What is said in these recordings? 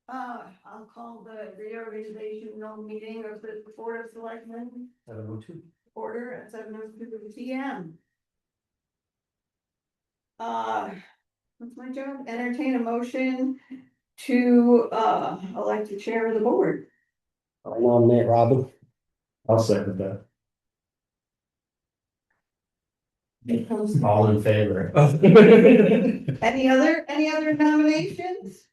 I'll call the reorganizational meeting of the Board of Selectmen 7:02. order at 7:02 PM. What's my job? Entertain a motion to, elect the chair of the board. I nominate Robin. I'll second that. All in favor? Any other nominations?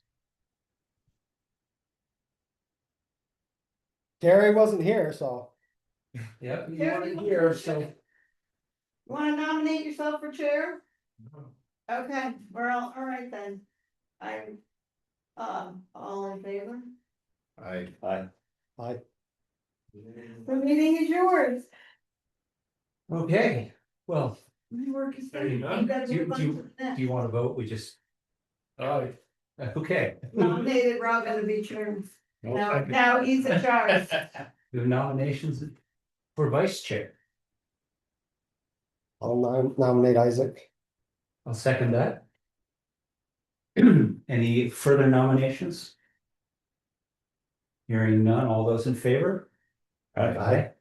Gary wasn't here, so Yep, you Terry, weren't you here, want so. You wanna nominate yourself for chair? Okay, we're all right then. I'm, all in favor? Aye. I The meeting is yours. Okay, well, My work is Are you done. done? You gotta Do you- move on do you- to the next. do you want to vote? We just. Oh, okay. Nominated Robin to be chair. No, Now, second. now he's in charge. We have nominations for vice chair. I'll nominate Isaac. I'll second that. Any further nominations? Hearing none, all those in favor? Aye.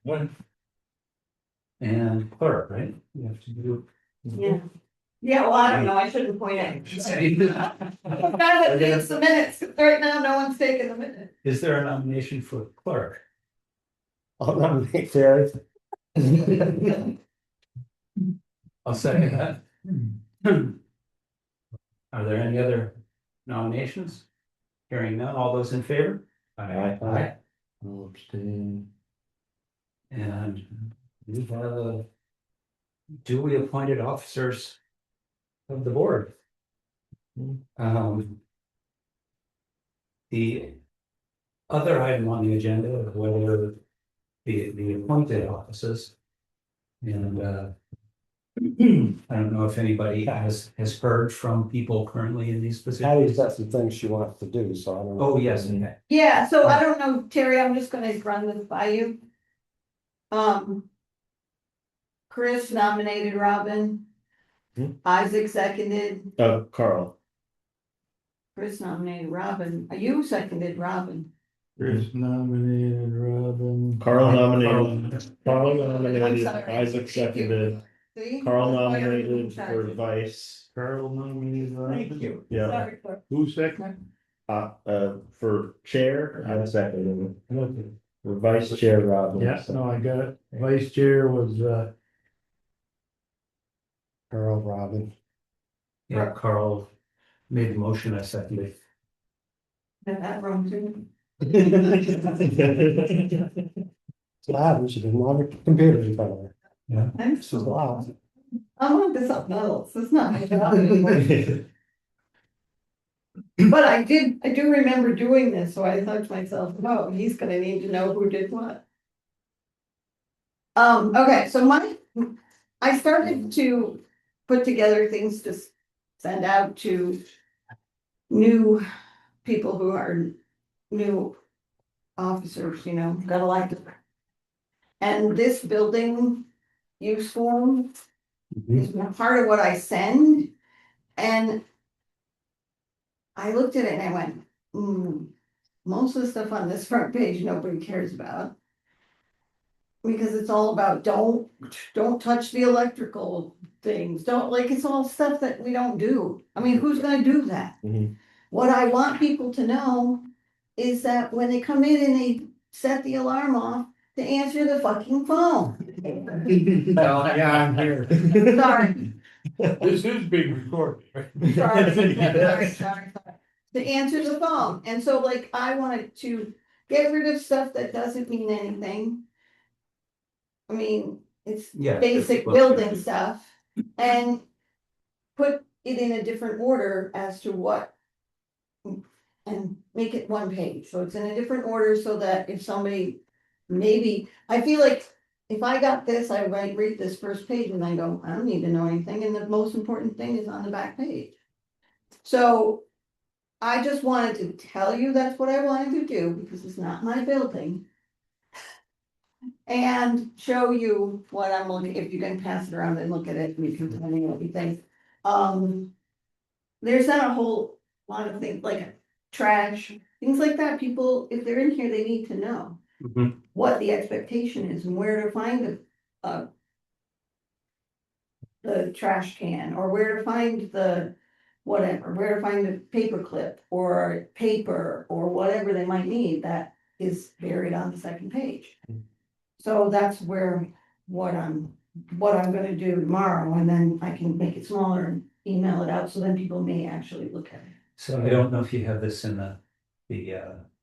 And clerk, right? You have to do. Yeah. Yeah, well, I don't know, I shouldn't point out. That takes the minutes, right now, no one's taking the minute. Is there a nomination for clerk? I'll nominate Terry. I'll second that. Are there any other nominations? Hearing none, all those in favor? Aye. I'll abstain. And we have duly appointed officers of the board. The other item on the agenda, whether the appointed offices. And I don't know if anybody has heard from people currently in these Patty's positions. got some things she wants to do, so I don't know. Oh, yes, okay. Yeah, so I don't know, Terry, I'm just gonna run this by you. Chris nominated Robin. Isaac seconded, Carl. Chris nominated Robin, you seconded Robin. Chris nominated Robin. Carl nominated, I'm nominated, sorry. Isaac seconded, See? Carl That's why I'm nominated in charge. for vice. Carl nominated Robin. Thank you. Yeah, Sorry, Clark. Who second? for chair, I seconded, Okay. for vice chair, Robin. Yeah, no, I got it. Vice chair was, Earl Robin. Yeah, Carl made the motion, I seconded. Got that wrong too. So what happened, she didn't have her computer in front of her. Yeah. I'm She's loud. I'm on to something else, it's not my job anymore. But I do remember doing this, so I thought to myself, oh, he's gonna need to know who did what. Okay, so I started to put together things to send out to new people who are new officers, got elected. And this building use form is part of what I send, and I looked at it and I went, most of the stuff on this front page, nobody cares about. Because it's all about don't touch the electrical things, it's all stuff that we don't do. I mean, who's gonna do that? Mhm. What I want people to know is that when they come in and they set the alarm off, to answer the fucking phone. well, yeah, I'm here. Sorry. This is being recorded, right? Sorry. To answer the phone, and so I wanted to get rid of stuff that doesn't mean anything. I mean, it's Yeah. basic building stuff, and put it in a different order as to what. And make it one page, so it's in a different order, so that if somebody, maybe, I feel like. If I got this, I might read this first page and I go, I don't need to know anything, and the most important thing is on the back page. So. I just wanted to tell you that's what I wanted to do, because it's not my building. And show you what I'm looking, if you can pass it around and look at it, and you can tell me what you think. There's not a whole lot of things, like trash, things like that, people, if they're in here, they need to know Mhm. what the expectation is and where to find the trash can, or where to find the whatever, where to find the paper clip or paper or whatever they might need that is buried on the second page. So that's where what I'm gonna do tomorrow, and then I can make it smaller and email it out, so then people may actually look at it. So I don't know if you have this in the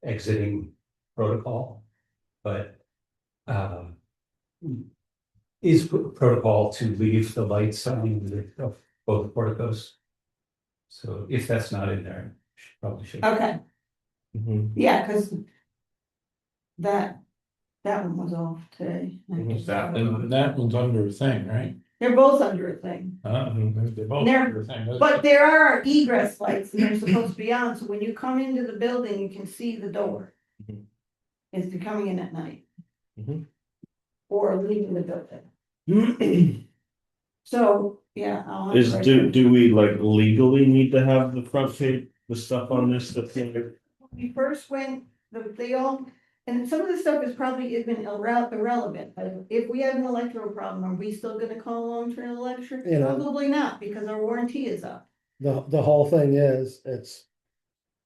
exiting protocol, but is protocol to leave the lights on of both porticos. So if that's not in there, probably should. Okay, Mhm. yeah, cause that one was off today. That one's under a thing, right? They're both under a thing. They're both They're- under a thing. But there are egress lights and they're supposed to be on, so when you come into the building, you can see the door. Mhm. If you're coming in at night. Mhm. Or leaving the building. So, yeah. I'll have to write that. Do we like legally need to have the front page, the stuff on this that's in there? When we first went, they all, and some of the stuff is probably even irrelevant, but if we have an electrical problem, are we still gonna call Long Trail Electric? You know. Probably not, because our warranty is up. The whole thing is, it's.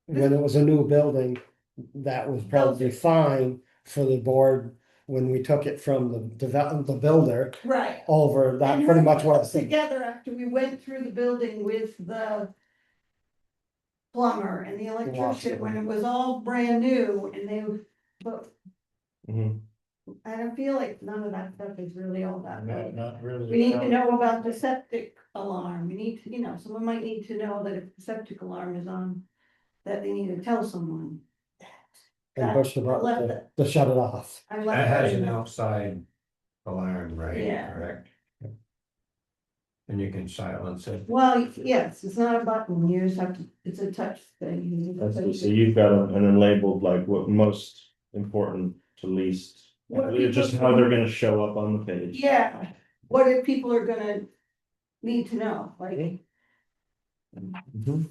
When it was a new building, that was probably fine for the board when we took it from the builder Right. over, that And pretty her much put was. together after we went through the building with the plumber and the electrician, when it was all brand new and they, but Mhm. I don't feel like none of that stuff is really all that bad. Not really. We need to know about the septic alarm, we need to, someone might need to know that if the septic alarm is on, that they need to tell someone. And push the I left button it. to shut it off. I That left has it an in. outside alarm, right? Yeah. Correct. And you can silence it. Well, yes, it's not a button, you just have to, it's a touch thing. You need to That's touch what- so it. you've got them and then labeled like what most important to least. What It's just people- how they're gonna show up on the page. Yeah, what if people are gonna need to know, like, Mhm.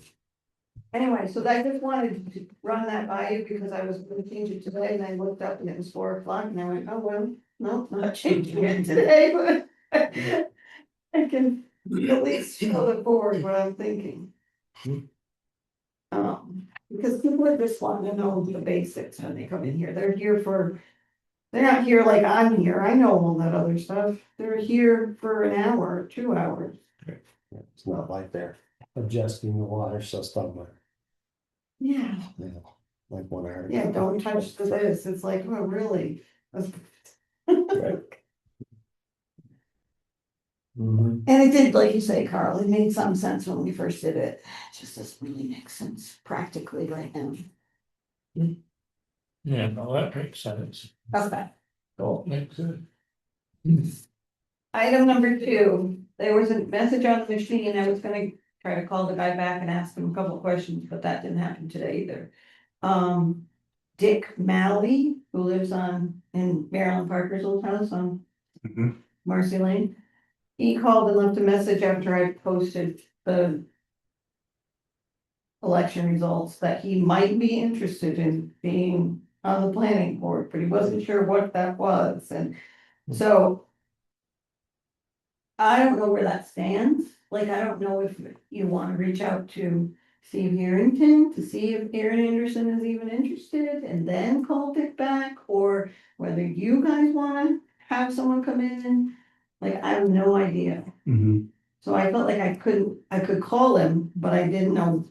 anyway, so I just wanted to run that by you because I was gonna change it today and I looked up and it was 4 o'clock and I went, oh, well, no, not changing it today, but I can at least show the board what I'm thinking. Because people are just wanting to know the basics when they come in here, they're not here like I'm here, I know all that other stuff, they're here for an hour, 2 hours. It's not like they're adjusting the water system or, Yeah. like one article. Yeah, don't touch this, it's like, oh, really? Right. Mhm. And it did, like you say, Carl, it made some sense when we first did it, it just doesn't really make sense practically right now. Yeah, no, that makes sense. Okay. Don't makes sense. Item number 2, there was a message on the machine, and I was gonna try to call the guy back and ask him a couple of questions, but that didn't happen today either. Dick Malley, who lives in Marilyn Parker's old house on Marcy Lane. He called and left a message after I posted the election results that he might be interested in being on the planning board, but he wasn't sure what that was, and so I don't know where that stands, like, I don't know if you wanna reach out to Steve Harrington to see if Aaron Anderson is even interested, and then call Dick back, or whether you guys wanna have someone come in and, like, I have no idea. Mhm. So I felt like I could call him, but I didn't know.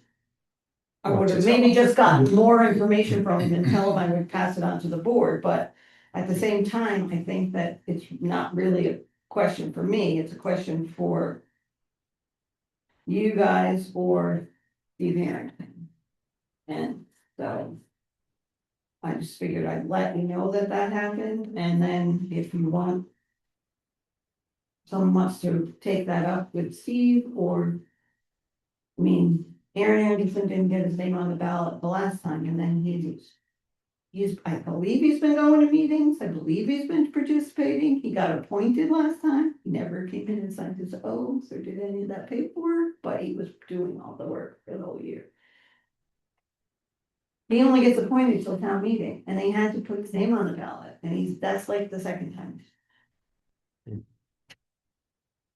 I What would to have tell maybe him. just gotten more information from him and tell him I would pass it on to the board, but at the same time, I think that it's not really a question for me, it's a question for you guys or Steve Harrington. And so I just figured I'd let you know that that happened, and then if you want someone wants to take that up with Steve, or, I mean, Aaron Anderson didn't get his name on the ballot the last time, and then I believe he's been going to meetings, I believe he's been participating, he got appointed last time, he never came in and signed his oaths or did any of that paperwork, but he was doing all the work for the whole year. He only gets appointed till town meeting, and they had to put his name on the ballot, and that's like the second time.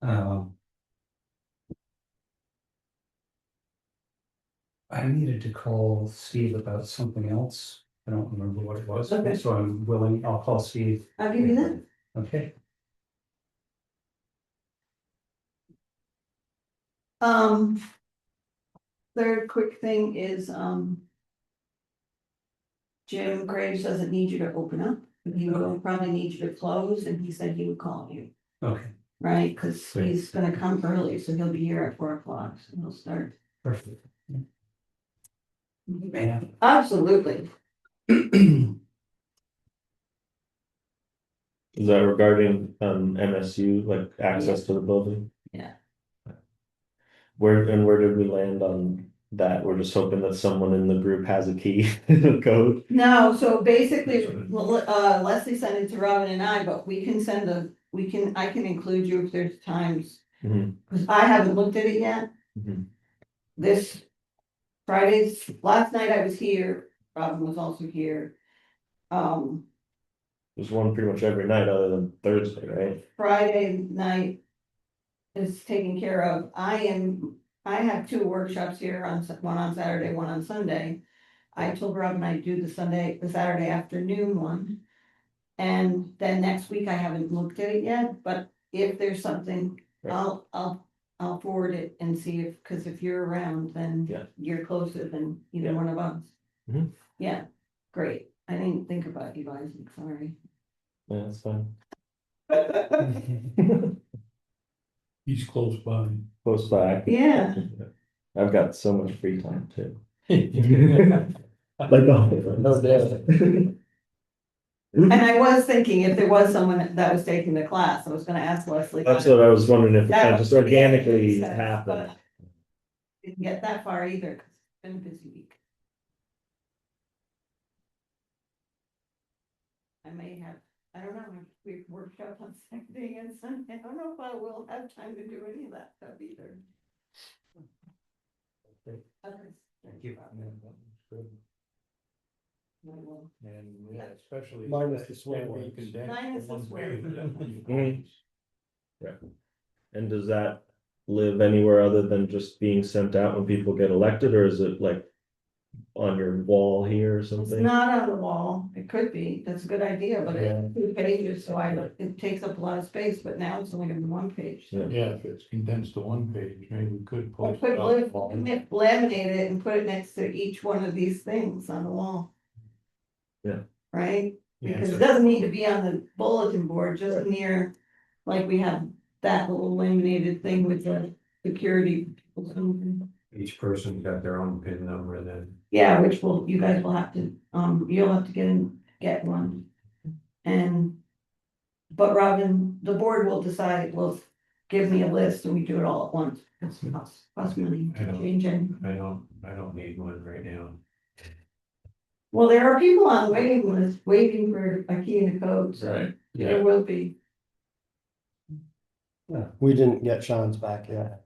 Um. I needed to call Steve about something else. I don't remember what it was, Okay. so I'll call Steve. I'll give you that. Okay. Um. Third quick thing is, Jim Graves doesn't need you to open up, he will probably need you to close, and he said he would call you, Okay, right? Cause Great. he's gonna come early, so he'll be here at 4 o'clock, so he'll start. perfect. Man. Absolutely. Is that regarding MSU, like access to the building? Yeah. Where did we land on that? We're just hoping that someone in the group has a key to the code. No, so basically, Leslie sent it to Robin and I, but we can I can include you if there's times. Mhm. Cause I haven't looked at it yet. Mhm. This last night I was here, Robin was also here. There's one pretty much every night other than Thursday, right? Friday night is taken care of. I have 2 workshops here one on Saturday, one on Sunday. I told Robin I'd do the Saturday afternoon one. And then next week I haven't looked at it yet, but if there's something, Right. I'll forward it and see cause if you're around, then Yeah. you're closer than either Yeah. one of us. Mhm. Yeah, great. I didn't think about you guys, I'm sorry. Yeah, that's fine. He's close by. Close by. Yeah. I've got so much free time too. Like, no doubt. And I was thinking if there was someone that was taking the class, I was gonna ask Leslie. That's what I was wondering if it That kind of was- just organically yeah, happened. but didn't get that far either, cause it's been a busy week. I may have, I don't know, we've workshop on Saturday and Sunday, I don't know if I will have time to do any of that stuff either. Okay. Thank you. I will. And yeah, especially. Minus the swear that words. condensed Minus the one swear page, words. that- Mhm. And does that live anywhere other than just being sent out when people get elected, or is it like on your wall here or It's something? not on the wall, it could be, that's a good idea, but Yeah. it's 2 pages, so it takes up a lot of space, but now it's only gonna be 1 page. so. Yeah. Yeah, if it's condensed to one page, maybe we could Or post. put it on the wall. laminate it and put it next to each one of these things on the wall. Yeah. Right? Yeah, Because it so- doesn't need to be on the bulletin board, just near, like we have that little laminated thing with the security. Each person got their own PIN number then. Yeah, which you guys will have to, you'll have to get one. But Robin, the board will decide, will give me a list and we do it all at once. It's cost money I to know. change it. I don't need one right now. Well, there are people on waiting list waiting for a key and a code, so Right. there will be. We didn't get Sean's back yet.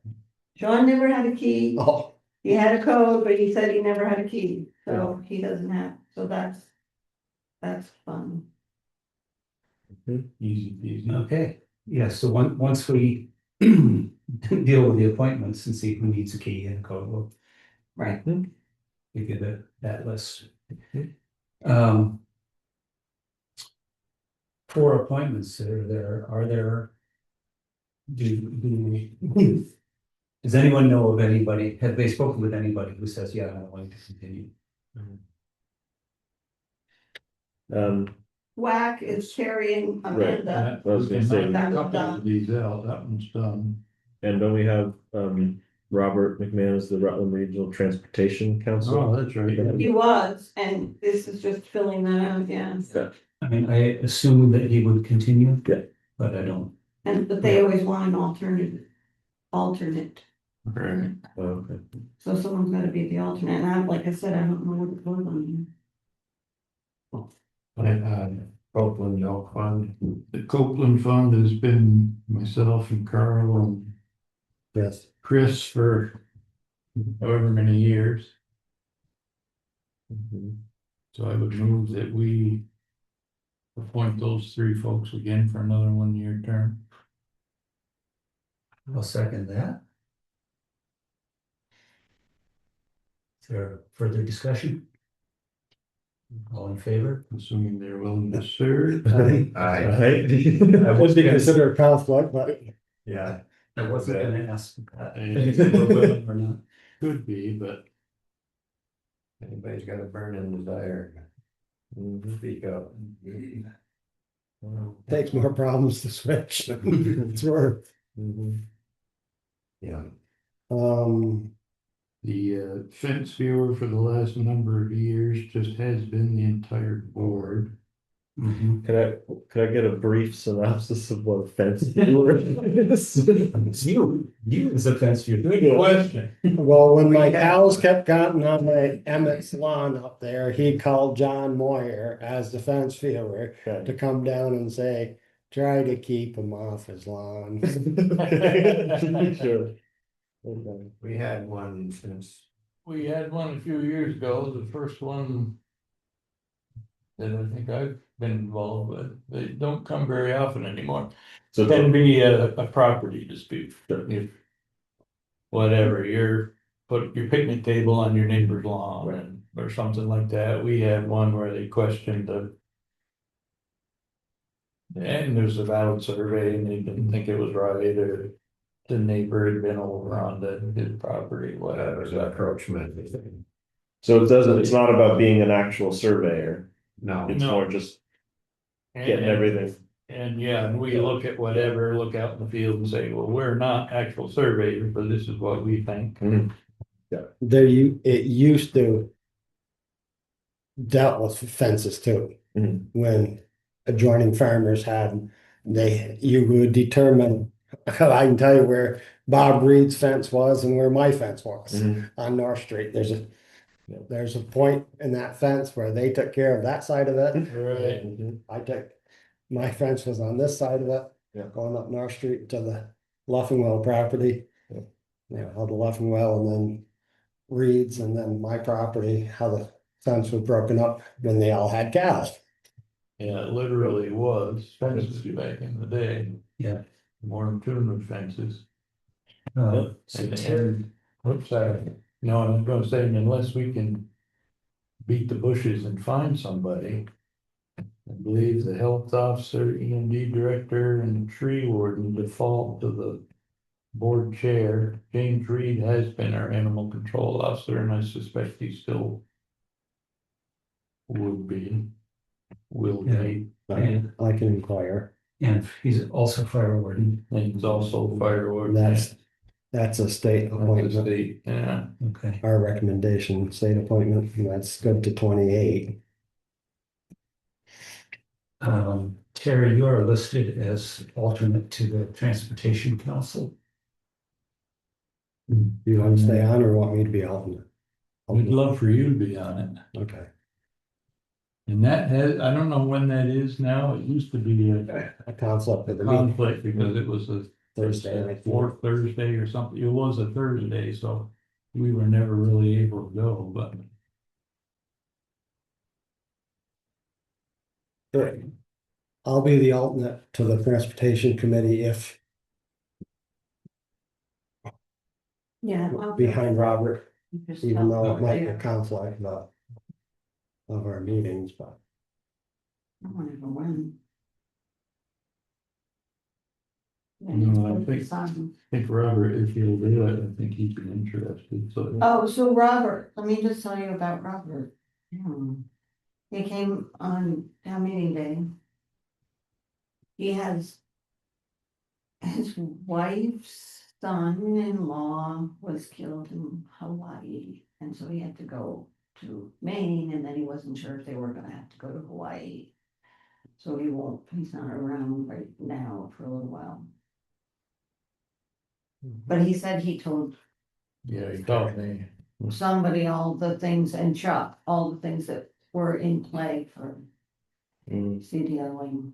Sean never had a key. Oh, He had a code, but he said he never had a key, so he doesn't have, so that's fun. Easy peasy. Okay, yeah, so once we deal with the appointments and see who needs a key and code, we'll Right. give you that list. Mhm. 4 appointments that are there. Does anyone know of anybody, have they spoken with anybody who says, yeah, I'm willing to continue? WAC is carrying Right. Amanda. I was gonna say, A That was couple done. of these out, that one's done. and don't we have Robert McMahon as the Rutland Regional Transportation Council? Oh, that's right. He was, and this is just filling that out, yeah. I mean, I assume that he would continue. Yeah. But I don't. But they always want an alternate, Right. Oh, okay. so someone's gotta be the alternate, and like I said, I don't know what it was on Copeland Elk Fund. The Copeland Fund has been myself and Carl and yes. Chris for however many years. Mhm. So I would move that we appoint those three folks again for another 1-year term. I'll second that. Is there further discussion? All in favor? Assuming they're willing to serve. Right? That would be considered a conflict, but Yeah. I wasn't gonna ask that. Yeah. If they were willing or not. Could be, but Anybody's got a burning desire, Mhm. speak up. takes more problems to switch. It's worth. Mhm. Yeah, the fence viewer for the last number of years just has been the entire board. Mhm. Could I get a brief synopsis of what a fence viewer is? You as a fence viewer. Good question. well, when my cows kept gotten on my Emmett's lawn up there, he called John Moyer as the fence viewer to Okay. come down and say, try to keep him off his lawn. Sure. Okay. we had one since, We had one a few years ago, the first one that I think I've been involved with. They don't come very often anymore. So It can be a property dispute. If whatever, put your picnic table on your neighbor's lawn and, or something like that. We had one where they questioned and there's a valid survey and they didn't think it was right, or the neighbor had been over on his property, that whatever. was an encroachment. So it's not about being an actual surveyor, No, it's No. more just getting And- everything. And yeah, and we look at whatever, look out in the field and say, well, we're not actual surveyors, but this is what we think. It used to dealt with fences too. Mhm. When adjoining farmers had, you would determine, I can tell you where Bob Reed's fence was and where my fence was Mhm. on North Street. There's a point in that fence where they took care of that side of it. Right. And I took, my fence was on this side of it. Yeah. Going up North Street to the Luffingwell property. Yeah. How the Luffingwell and then Reed's and then my property, how the fence was broken up when they all had cows. Yeah, it literally was fences back in the day. Yeah. More than 200 fences. So And- Terry, Whoops, sorry. No, I was gonna say, unless we can beat the bushes and find somebody. I believe the health officer, EMD director, and tree warden default to the board chair. James Reed has been our animal control officer, and I suspect he still will be. And- I can inquire. and he's also fire warden. And he's also fire warden. That's a state That's appointment. the state, yeah. Okay. Our recommendation, state appointment, and that's good to 28. Terry, you are listed as alternate to the Transportation Council. Do you want to stay on or want me to be alternate? We'd love for you to be on it. Okay. And that has, I don't know when that is now. It used to be a A conflict with the meeting conflict because it was a Thursday. I think. fourth Thursday or something. It was a Thursday, so we were never really able to go, but. Good. I'll be the alternate to the transportation committee if Yeah. behind Robert, Just even though help it might be there. a conflict of our meetings, but I wanna go in. Yeah, No, I it's think- fun. I think Robert, if he'll do it, I think he'd be interested, so. Oh, so Robert, let me just tell you about Robert. He came on town meeting day. He has. His wife's son-in-law was killed in Hawaii, and so he had to go to Maine, and then he wasn't sure if they were gonna have to go to Hawaii. So he's not around right now for a little while. But he said he told Yeah, he told me. somebody all the things, and Chuck, all the things that were in play for Mm. CDLing.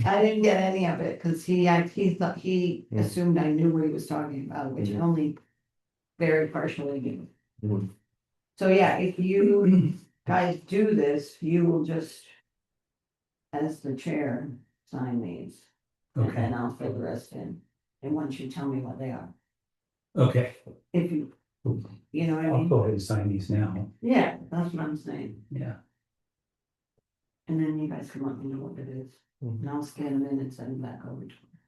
I didn't get any of it, cause he thought, he assumed I knew what he was talking about, which Mhm. only very partially new. Mhm. So yeah, if you guys do this, you will just, as the chair, sign these. And Okay, then I'll fill the rest in. And once you tell me what they are, okay. if you, you know what I I'll mean? go ahead and sign these now. Yeah, that's what I'm saying. Yeah, And then you guys can let me know what it is. And I'll scan them in and send them back over to her.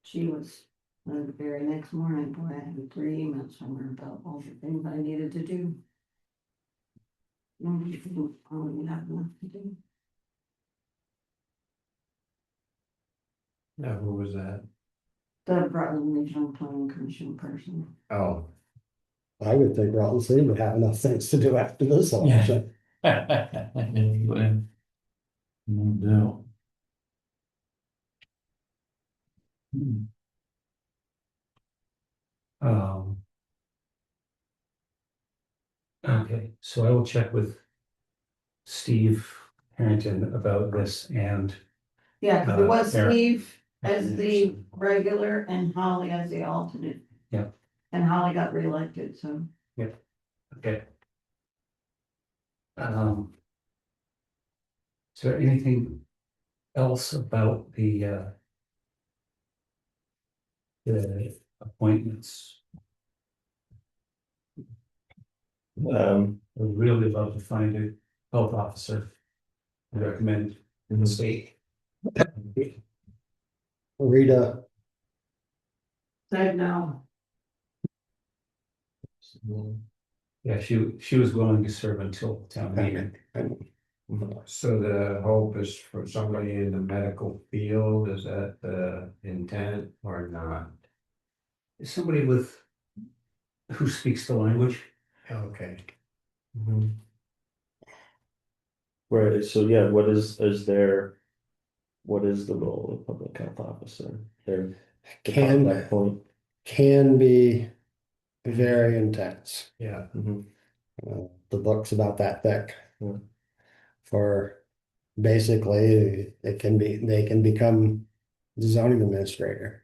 She was, the very next morning, boy, I had 3 emails from her about all the things I needed to do. No, you didn't, you have enough to do. Now, who was that? The Rutland Regional Planning Commission person. Oh, I would think Rutland City would have enough things to do after this election. Anyway, no doubt. Hmm. Um. Okay, so I will check with Steve Harrington about this and. Yeah, 'cause it was Aaron. Steve as the regular and Holly as the alternate. Yep. And Holly got reelected, so. Okay. Is there anything else about the appointments? I'd really love to find a health officer. I recommend in the state. Rita, Said no. Yeah, she was willing to serve until town meeting. so the hope is for somebody in the medical field, is that the intent or not? Is somebody who speaks the language? Okay. Right, so yeah, what is the role of public health officer? They're the contact point. can be very intense. Yeah. The book's about that thick. Yeah. For basically, they can become the zoning administrator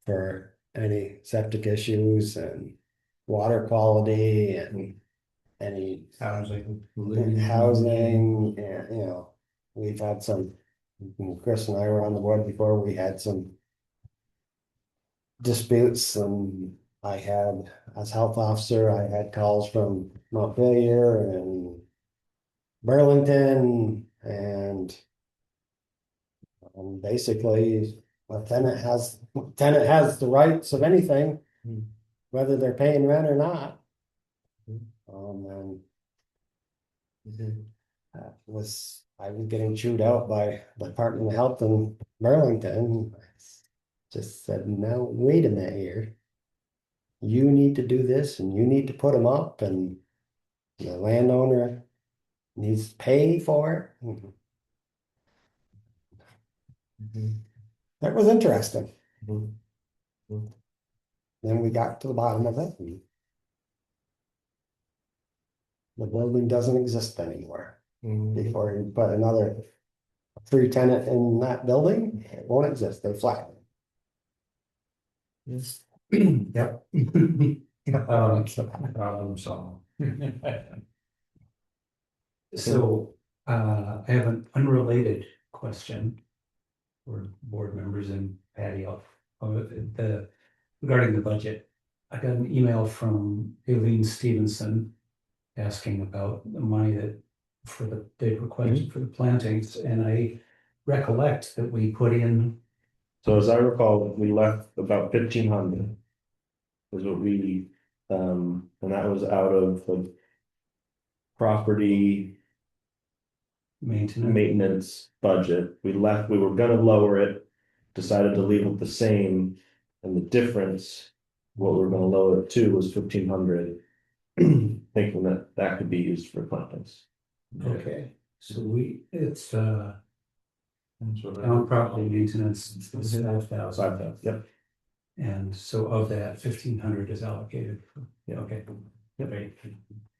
for any septic issues and water quality and any Housing. housing, and, you know, we've had some, Chris and I were on the board before, we had some disputes, and I had, as health officer, I had calls from Montpelier and Burlington, and basically, a tenant has the rights of anything, whether they're paying rent or not. And I was getting chewed out by the Department of Health in Burlington. Just said, no, wait a minute here. You need to do this and you need to put them up, and the landowner needs to pay for it. That was interesting. Then we got to the bottom of it. And the building doesn't exist anymore. Before you put another free tenant in that building, it won't exist. They flat. Yep. Problem solved. So, I have an unrelated question for board members and Patty regarding the budget. I got an email from Aileen Stevenson asking about the money that they requested for the plantings, and I recollect that we put in. So as I recall, we left about 1,500. Was what we, and that was out of the property maintenance budget. We were gonna lower it, decided to leave it the same, and the difference, what we were gonna lower it to was 1,500. Thinking that could be used for plantings. Okay, so it's That's what I- town property maintenance, it's 5,000. 5,000, yep. And so of that, 1,500 is allocated. Yeah. Okay. Great.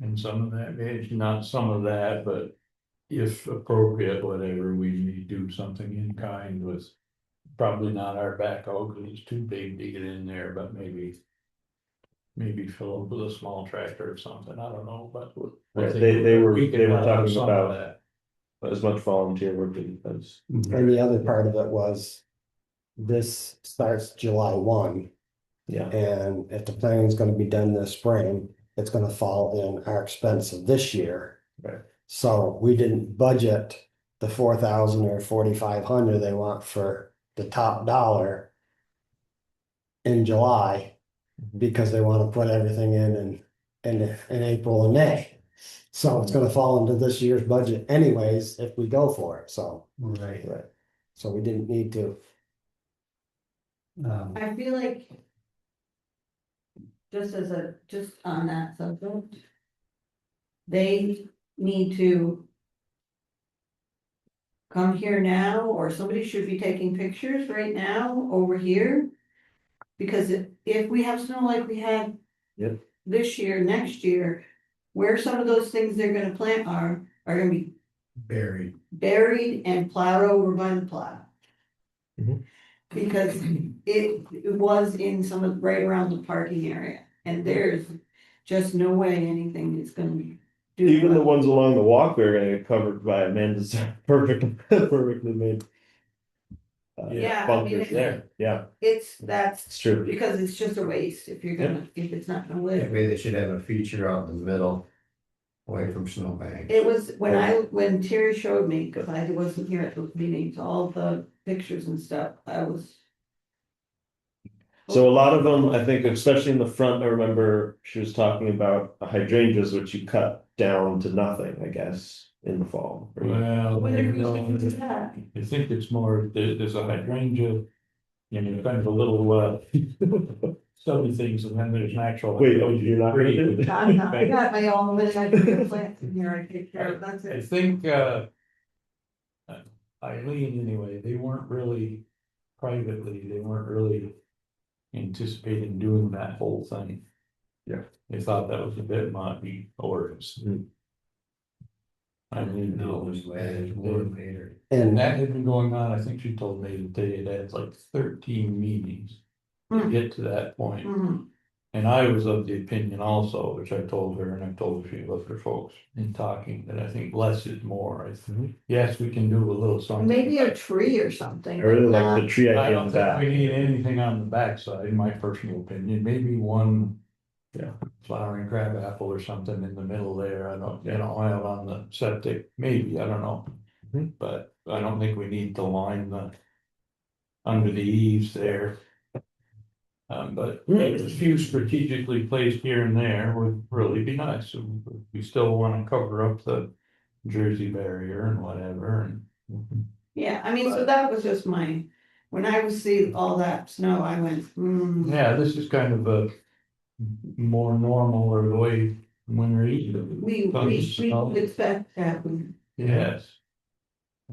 And some of that, not some of that, but if appropriate, whatever, we need to do something in kind with. Probably not our backhoe, because it's too big to get in there, but maybe maybe fill up with a small tractor or something, I don't know, but. I Right, think they were, we could they were have talking some of about that. as much volunteer work as. And the other part of it was. This starts July 1, Yeah, and if the planning's gonna be done this spring, it's gonna fall in our expense of this year. right, So we didn't budget the 4,000 or 4,500 they want for the top dollar. In July, because they wanna put everything in April and May. So it's gonna fall into this year's budget anyways, if we go for it, so, Right. right. so we didn't need to. I feel like. Just on that subject. They need to. Come here now, or somebody should be taking pictures right now over here. Because if we have snow like we had. Yep. This year, next year, where some of those things they're gonna plant are gonna be Buried. buried and plowed over by the plow. Mhm. Because it was in some of, right around the parking area, and there's just no way anything is gonna do. Even the well. ones along the walkway are gonna get covered by Amanda's perfectly made. Yeah, I mean, Bunkers there, yeah, That's it's true. because it's just a waste if you're gonna, if it's not gonna live. Maybe they should have a feature out in the middle, away from snowbanks. It was, when Terry showed me, cause I wasn't here at those meetings, all the pictures and stuff, I was. So a lot of them, I think, especially in the front, I remember she was talking about hydrangeas, which you cut down to nothing, I guess, in the fall. Well, Whether it was no, gonna do that. I think it's more, there's a hydrangea. And kind of a little, stubby things, and then there's an actual. Wait, you're not gonna do it? I'm not, I got my own, but I do plants in here, I take care of, that's I it. think, Eileen, anyway, they weren't really, privately, they weren't really anticipating doing that whole thing. Yeah. They thought that was a bit much, or it's. Mm. I mean, No, it was later. and that had been going on, I think she told me that they had had like 13 meetings to Hmm. get to that point. Mhm. And I was of the opinion also, which I told her, and I told a few other folks in talking, that I think less is more. I think, yes, we can do a little something. Maybe a tree or something. I really but like the not- tree I idea don't in think back. we need anything on the backside, in my personal opinion, maybe one. Yeah. Flowering crab apple or something in the middle there, I don't, out on the septic, maybe, I don't know. Mhm. But I don't think we need to line the. Under the eaves there. But a few strategically placed here and there would really be nice, we still wanna cover up the Jersey barrier and whatever, and. Yeah, I mean, so that was just when I was seeing all that snow, I went, Yeah, this is kind of a more normal or the way winter is. we expect to happen. Yes.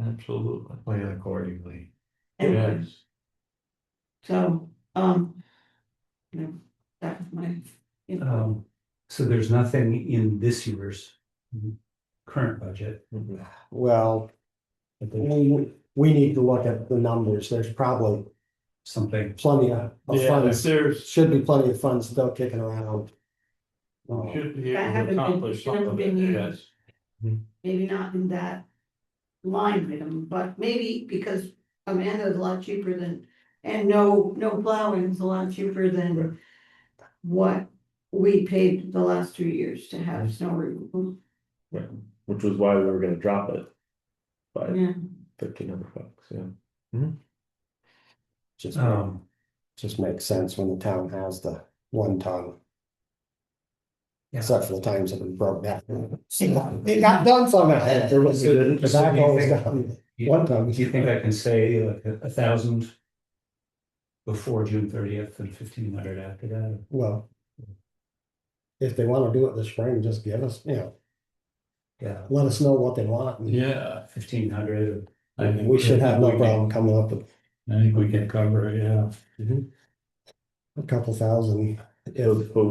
Absolutely, Plan accordingly. Anyway, yes, so, no, that was my. input. So there's nothing in this year's current budget. Mhm. Well, But there's we need to look at the numbers, there's probably something, plenty of yeah, if funds, there's, should be plenty of funds still kicking around. should be That able haven't to been- accomplish some haven't of it, been used. yes. Maybe not in that line item, but maybe because Amanda's a lot cheaper than, and no plowing is a lot cheaper than what we paid the last 2 years to have snow removal. Right, which was why we were gonna drop it. By Yeah, $1,300, yeah. Just, um, just makes sense when the town has the 1 ton. Yeah. Except for the times that we broke that. It got done somehow. There was, So- the so do you backhoe was think- done. you- 1 ton. do you think I can say like 1,000 before June 30th and 1,500 after that? Well. If they wanna do it this spring, just give us, Yeah, let us know what they want. and Yeah, 1,500. I think We should have no we can- problem coming up with I think we can cover it, yeah. a couple thousand. If, But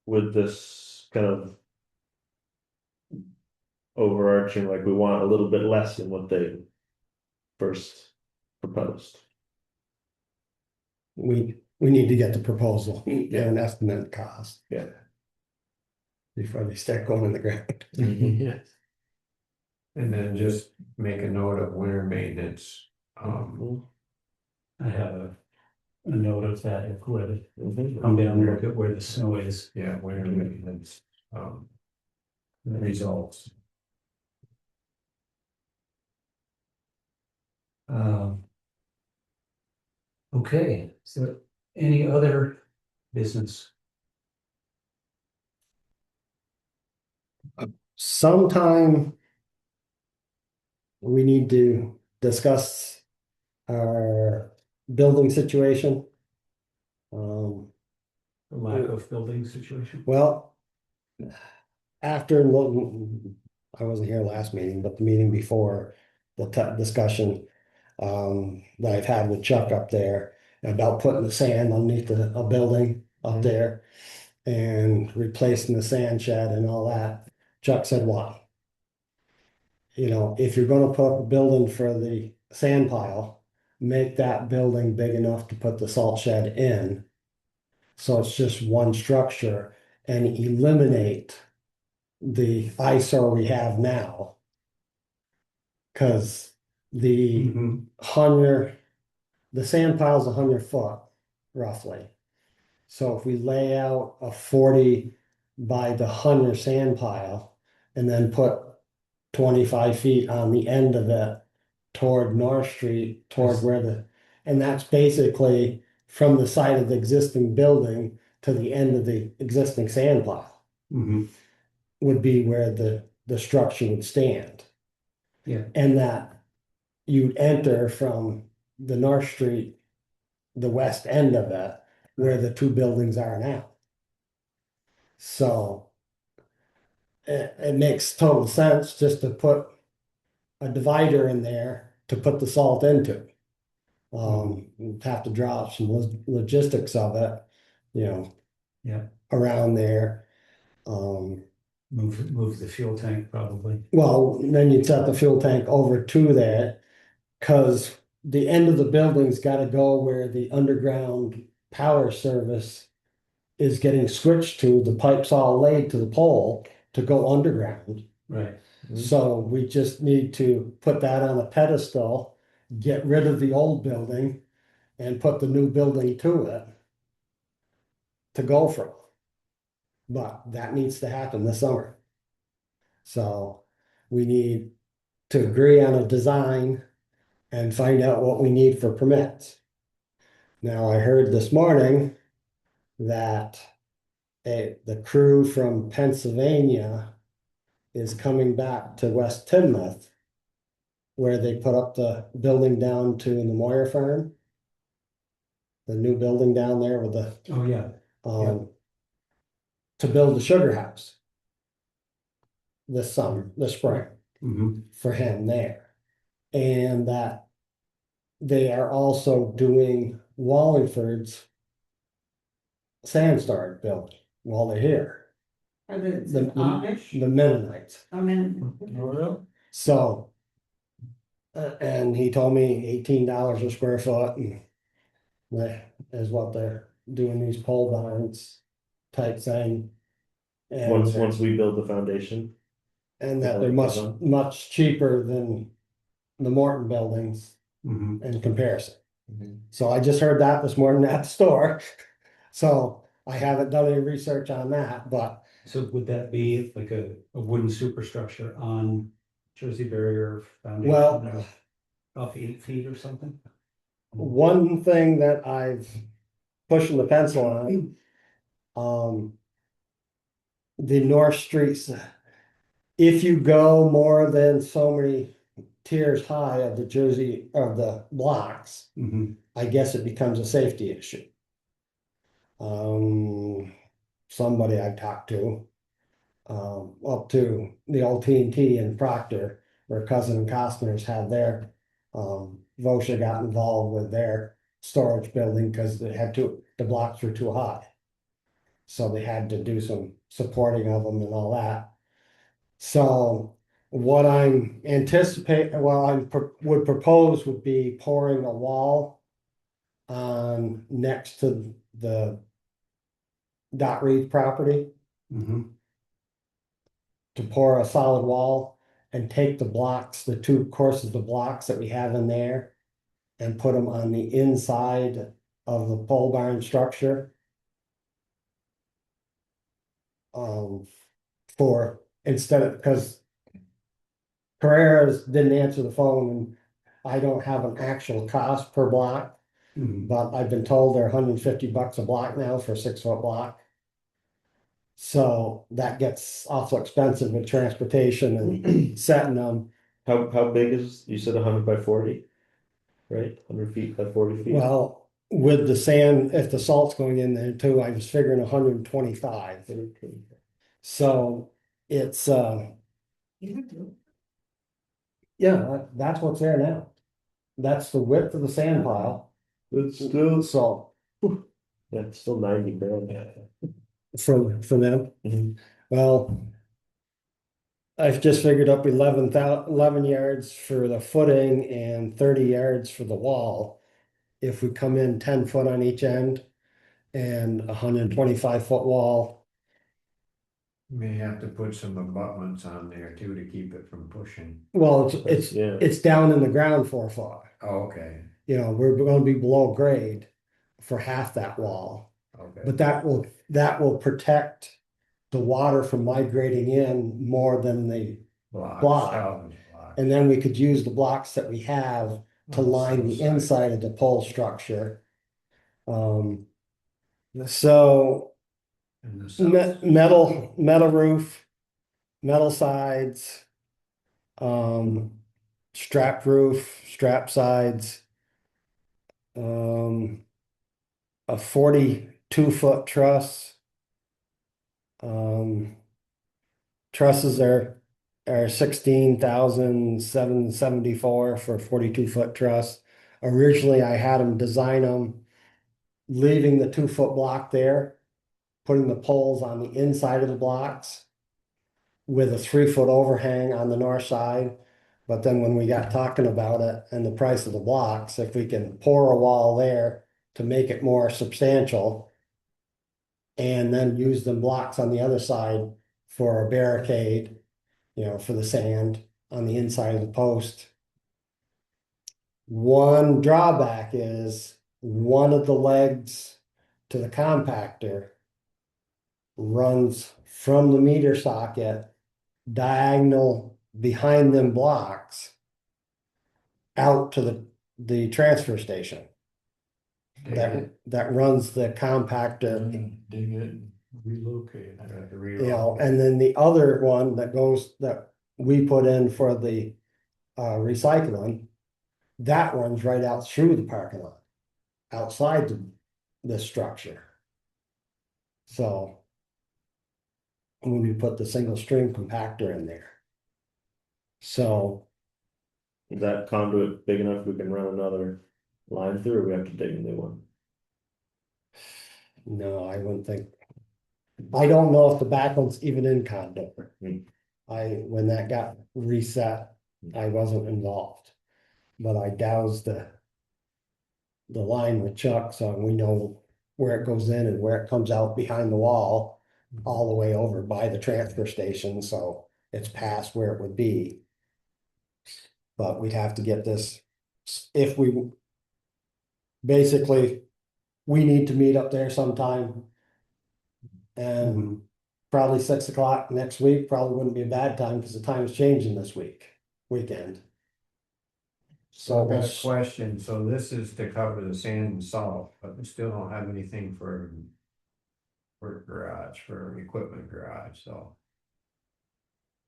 with this kind of. Overarching, like we want a little bit less than what they first proposed. we we need to get the proposal and an estimate cost. Yeah. Before they start going in the ground. Yes. And then just make a note of winter maintenance. I have a note of that, if we're, Mhm. come down and look at where the snow is. Yeah, winter maintenance, results. Um. Okay, so any other business? Sometime we need to discuss our building situation. The lack of building situation? Well, after, I wasn't here last meeting, but the meeting before, the discussion that I've had with Chuck up there about putting the sand underneath a building up there and replacing the sand shed and all that. Chuck said, "Why? You know, if you're gonna put up a building for the sand pile, make that building big enough to put the salt shed in. So it's just one structure and eliminate the eyesore we have now. Cause the Mhm. 100, the sand pile's 100 foot roughly. So if we lay out a 40 by the 100 sand pile and then put 25 feet on the end of it toward North Street, toward Yes. where and that's basically from the side of the existing building to the end of the existing sand pile Mhm. would be where the structure would stand. Yeah. And that you'd enter from the North Street, the west end of it, where the two buildings are now. So it makes total sense just to put a divider in there to put the salt into. We'd have to draw up some logistics of it, you know. Yeah. Around there. Move the fuel tank probably. Well, then you'd set the fuel tank over to that, cause the end of the building's gotta go where the underground power service is getting switched to, the pipes all laid to the pole to go underground. Right. So we just need to put that on a pedestal, get rid of the old building and put the new building to it to go from. But that needs to happen this summer. So we need to agree on a design and find out what we need for permits. Now, I heard this morning that the crew from Pennsylvania is coming back to West Timoth, where they put up the building down to the Moyer Farm. The new building down there with the, Oh, yeah. to build the sugar house this summer, this spring, Mhm. for him there. And that they are also doing Wallingford's sand storage building while they're here, Are the the Amish? the Mennonites. I mean, So, and he told me $18 a square foot, and that is what they're doing, these pole barns type thing. Once we build the foundation. And that they're much cheaper than the Morton buildings Mhm. in comparison. So I just heard that this morning at the store. So I haven't done any research on that, but So would that be like a wooden superstructure on Jersey barrier foundation? well, Off 8 feet or something? one thing that I've pushing the pencil on, the North Streets, if you go more than so many tiers high of the Jersey, of the blocks, Mhm. I guess it becomes a safety issue. Somebody I talked to, up to the old T&T in Proctor, where Cousin and Costner's had their, VOSHA got involved with their storage building because they had the blocks were too high. So they had to do some supporting of them and all that. So what I'm anticipating, well, would propose would be pouring a wall next to the Dot Reed property Mhm. to pour a solid wall and take the blocks, the two courses of blocks that we have in there and put them on the inside of the pole barn structure. For instead of, because Carreras didn't answer the phone and I don't have an actual cost per block, Mhm. but I've been told they're $150 a block now for a 6-foot block. So that gets awful expensive with transportation and setting them. How big is, you said 100 by 40? Right, 100 feet by 40 feet? Well, with the sand, if the salt's going in there too, I was figuring 125. So it's, yeah, that's what's there now. That's the width of the sand pile. It's still, So yeah, it's still 90 grand. for them, Mhm. well, I've just figured up 11 yards for the footing and 30 yards for the wall. If we come in 10 foot on each end and 125-foot wall. May have to put some abutments on there too to keep it from pushing. Well, it's Yeah. it's down in the ground 4 foot. Oh, okay, You know, we're gonna be below grade for half that wall. okay. But that will protect the water from migrating in more than the block. Salvage block. And then we could use the blocks that we have to On the line the south side. inside of the pole structure. So And the south. metal roof, metal sides, strap roof, strap sides, a 42-foot truss. Trusses are 16,774 for a 42-foot truss. Originally, I had them design them, leaving the 2-foot block there, putting the poles on the inside of the blocks with a 3-foot overhang on the north side. But then when we got talking about it and the price of the blocks, if we can pour a wall there to make it more substantial and then use the blocks on the other side for a barricade, you know, for the sand on the inside of the post. One drawback is one of the legs to the compactor runs from the meter socket diagonal behind them blocks out to the transfer station Dig it, that runs the compactor. Dig it, relocate it. have to You know, reload. and then the other one that we put in for the recycling, that runs right out through the parking lot, outside the structure. So when we put the single stream compactor in there. So Is that conduit big enough we can run another line through, or we have to dig a new one? no, I wouldn't think. I don't know if the back one's even in conduit. Hmm. When that got reset, I wasn't involved. But I doused the line with Chuck, so we know where it goes in and where it comes out behind the wall, all the way over by the transfer station, so it's past where it would be. But we'd have to get this, if we. Basically, we need to meet up there sometime. And probably 6 o'clock next week, probably wouldn't be a bad time, because the time's changing this weekend. So I've got a we'll- question, so this is to cover the sand and salt, but we still don't have anything for garage, for equipment garage, so.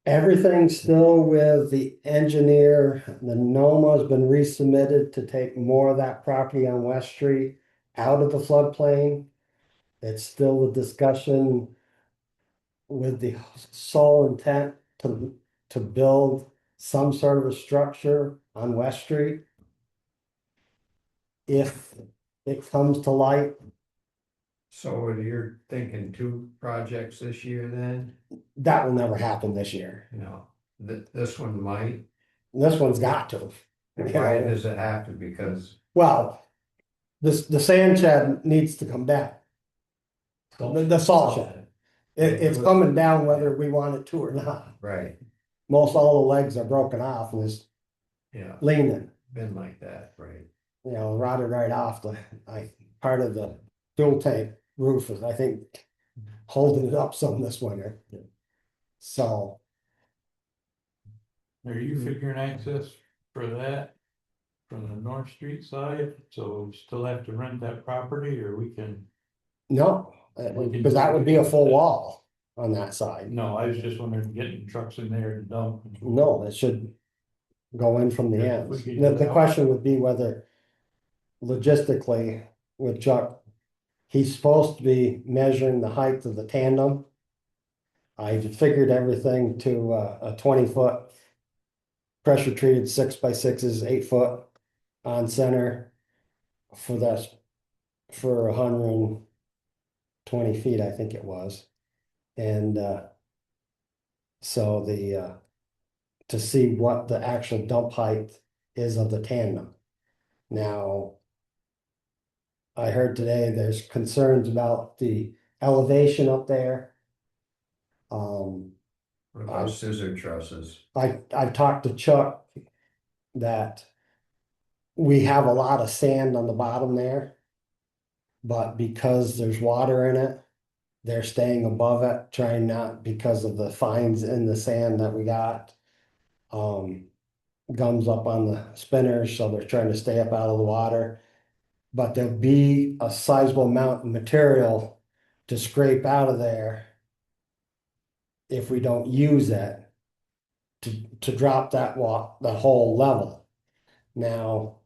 Everything's still with the engineer. The NOMA's been resubmitted to take more of that property on West Street out of the floodplain. It's still a discussion with the sole intent to build some sort of a structure on West Street. If it comes to light, So you're thinking 2 projects this year then, that will never happen this year. you know, this one might, This one's got to. and why does it have to, because, Well, the sand shed needs to come down. The salt shed. It's coming down whether we want it to or not. Right, Most all the legs are broken off and is yeah, leaning, been like that, right. rotted right off part of the fuel tank roof is, I think, holding it up some this winter. So, Are you figuring access for that? From the North Street side, so we still have to rent that property, or we can? no, because that would be a full wall on that side. No, I was just wondering, getting trucks in there to dump. No, it should go in from the Yeah, if ends. we could The, do the that. question would be whether logistically with Chuck, he's supposed to be measuring the height of the tandem. I figured everything to a 20-foot pressure treated 6x6s, 8-foot on center for that, for 120 feet, I think it was. And so to see what the actual dump height is of the tandem. Now, I heard today there's concerns about the elevation up there. What about scissor trusses? I've talked to Chuck that we have a lot of sand on the bottom there. But because there's water in it, they're staying above it, trying not, because of the fines in the sand that we got. Gums up on the spinners, so they're trying to stay up out of the water. But there'll be a sizable amount of material to scrape out of there if we don't use it to drop the whole level. Now,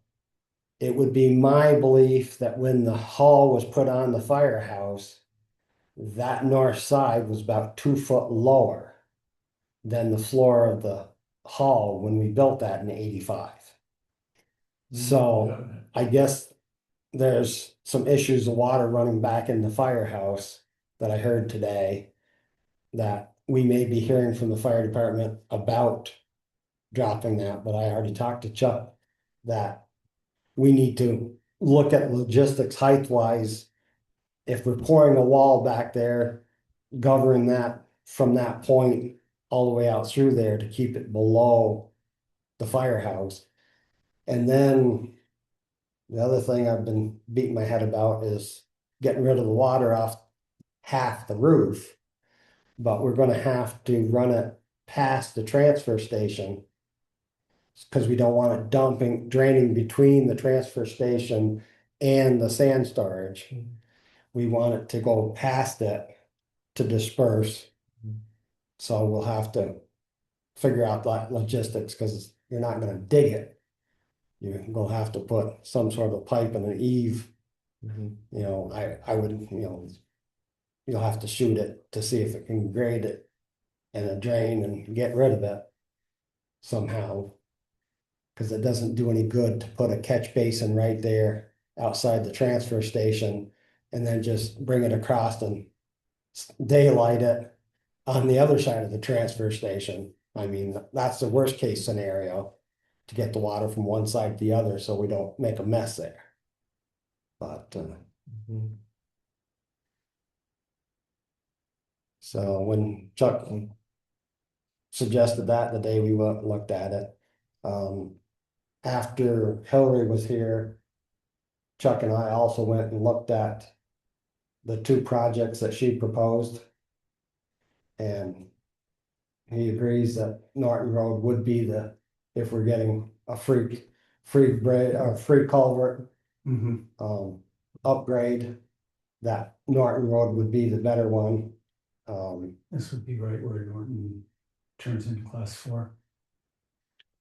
it would be my belief that when the hull was put on the firehouse, that north side was about 2 foot lower than the floor of the hull when we built that in '85. So I guess there's some issues of water running back in the firehouse that I heard today that we may be hearing from the fire department about dropping that, but I already talked to Chuck that we need to look at logistics height wise. If we're pouring a wall back there, governing that from that point all the way out through there to keep it below the firehouse. And then the other thing I've been beating my head about is getting rid of the water off half the roof. But we're gonna have to run it past the transfer station. Because we don't want it draining between the transfer station and the sand storage. We want it to go past it to disperse. So we'll have to figure out that logistics, because you're not gonna dig it. You're gonna have to put some sort of pipe and an eave. I would, you'll have to shoot it to see if it can grade it and a drain and get rid of it somehow. Because it doesn't do any good to put a catch basin right there outside the transfer station and then just bring it across and daylight it on the other side of the transfer station. I mean, that's the worst case scenario, to get the water from one side to the other so we don't make a mess there. But so when Chuck suggested that the day we went and looked at it, after Hillary was here, Chuck and I also went and looked at the 2 projects that she proposed. And he agrees that Norton Road would be if we're getting a free break or free culvert upgrade, that Norton Road would be the better one. This would be right where Norton turns into class 4.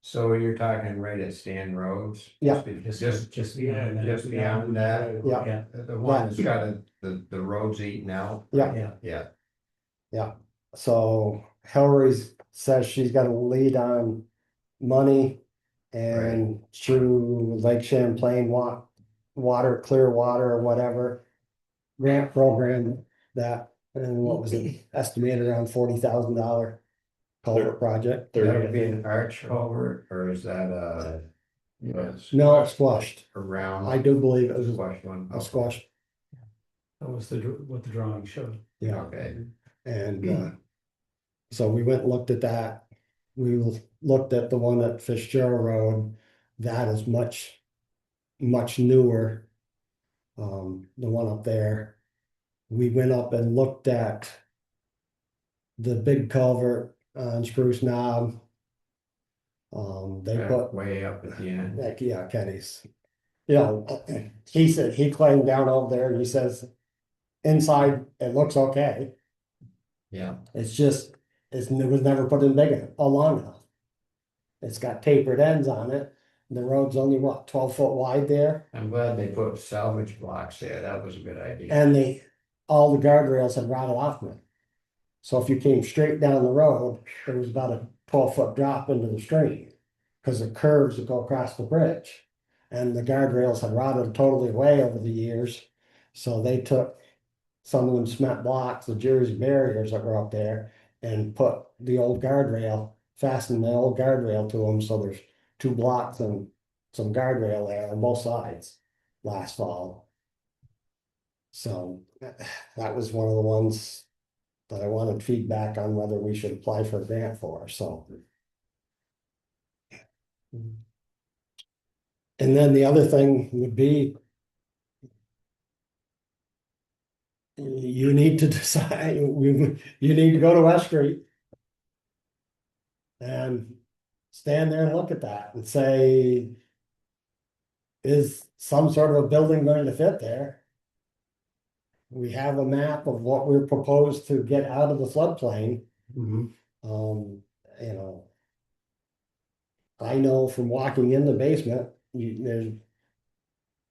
So you're talking right at Stan Roads? Yeah. Just beyond that. Just beyond that? Yeah. The one that's got the roads eaten out? Yeah. Yeah. So Hillary says she's got a lead on money and through Lake Champlain water, clear water or whatever grant program that, and what was it, estimated around $40,000 culvert project. That would be an arch culvert, or is that Yes. No, it's squashed. Around. I do believe it was Squash one. a squash, That was what the drawing showed. yeah, Okay, and so we went and looked at that. We looked at the one at Fitzgerald Road, that is much newer. The one up there, we went up and looked at the big culvert on Spruce Knob. They yeah, put, way up at the end. like, yeah, Kenny's. You know, he said, he climbed down over there and he says, inside, it looks okay. Yeah, It's just, it was never put in big enough, or long enough. It's got tapered ends on it. The road's only what, 12 foot wide there? I'm glad they put salvage blocks there. That was a good idea. And all the guardrails had rotted off them. So if you came straight down the road, there was about a 12 foot drop into the stream. Cause the curves that go across the bridge. And the guardrails had rotted totally away over the years. So they took some of them cement blocks, the Jersey barriers that were up there, and put the old guardrail, fastened the old guardrail to them, so there's 2 blocks and some guardrail there on both sides last fall. So that was one of the ones that I wanted feedback on whether we should apply for a grant for, so. And then the other thing would be, you need to decide, you need to go to West Street and stand there and look at that and say, is some sort of a building going to fit there? We have a map of what we're proposed to get out of the floodplain. Mhm. You know, I know from walking in the basement, there's,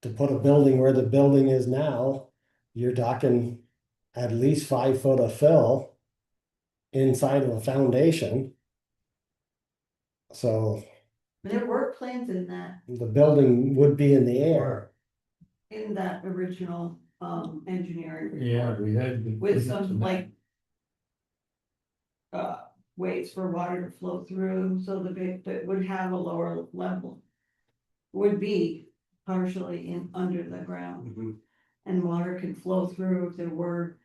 to put a building where the building is now, you're talking at least 5 foot of fill inside of a foundation. So There were plans in the building would be in the air. that original, engineering report. Yeah, we had. With some like. Ways for water to flow through, so the bit that would have a lower level. Would be partially under the ground. Mhm. And water could flow through if there were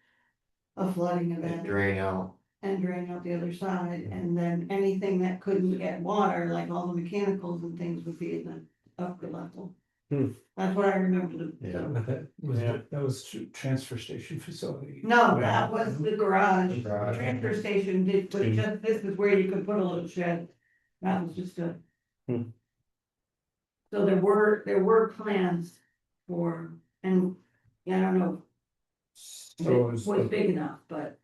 a flooding event. Drain out. And drain out the other side, and then anything that couldn't get water, like all the mechanicals and things would be in the upper level. Hmm. That's what I remember. Yeah. But that was transfer station facility. No, that was the garage. Garage. Transfer station did, but just, this is where you could put a little shed. That was just a. Hmm. So there were plans for, and I don't know, So it is was the, big enough, but.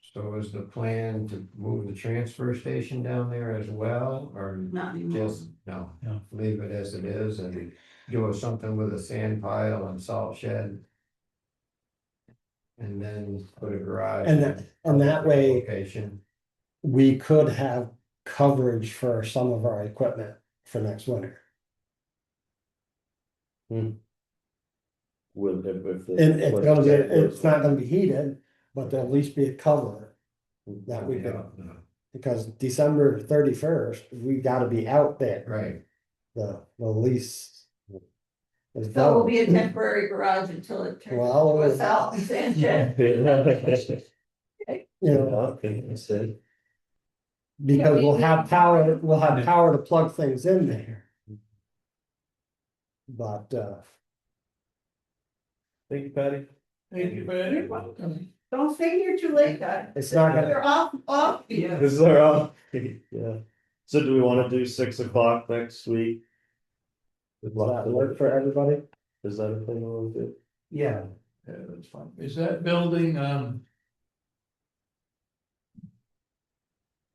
so is the plan to move the transfer station down there as well, or Not anymore. just, no? No. Leave it as it is and do something with a sand pile and salt shed. And then put a garage. And that way, Location. we could have coverage for some of our equipment for next winter. With if the. And it's not gonna be heated, but there'll at least be a cover that we could, Yeah, because December 31st, we gotta be out there. right, The lease. is So it will done. be a temporary garage until it turns Well, into a salt and sand shed. You know, Okay, I see. because we'll have power to plug things in there. But, Thank you, Patty. Thank you, You're welcome. Don't stay here too late, guys. it's not gonna, You're off. Yeah. This is our, yeah. So do we wanna do 6 o'clock next week? does that work for everybody? Is that a thing we'll do? Yeah. Yeah, that's fine. Is that building,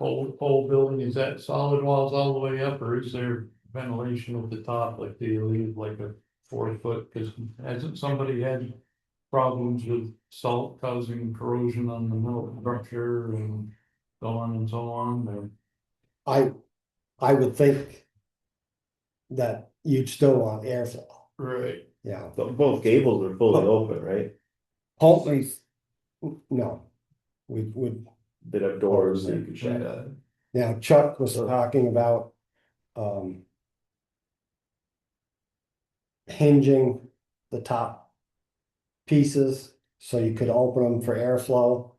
whole building, is that solid walls all the way up, or is there ventilation at the top, like they leave like a 4 foot? Cause hasn't somebody had problems with salt causing corrosion on the metal structure and so on and so on, or? I would think that you'd still want airflow, Right. yeah. Both gables are fully open, right? Hopefully, no, we would. They'd have doors so you could shut. Now Chuck was talking about, hinging the top pieces, so you could open them for airflow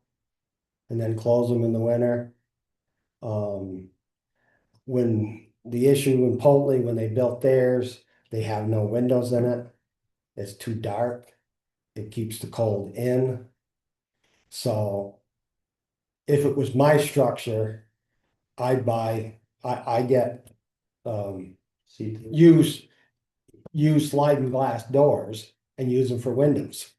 and then close them in the winter. When the issue in Poltley, when they built theirs, they have no windows in it. It's too dark. It keeps the cold in. So if it was my structure, I'd buy, I get See, use sliding glass doors and use them for windows.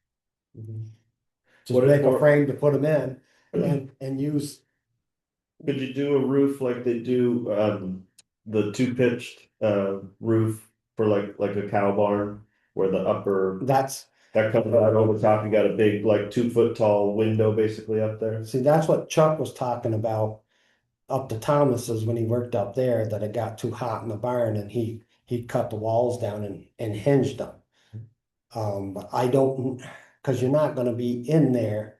Just What if- make a or- frame to put them in and use, could you do a roof like they do, the two pitched, roof for like a cow barn? Where the upper, that's, that comes out over top, you got a big, like 2 foot tall window basically up there. see, that's what Chuck was talking about up to Thomas's when he worked up there, that it got too hot in the barn and he cut the walls down and hinged them. But I don't, cause you're not gonna be in there,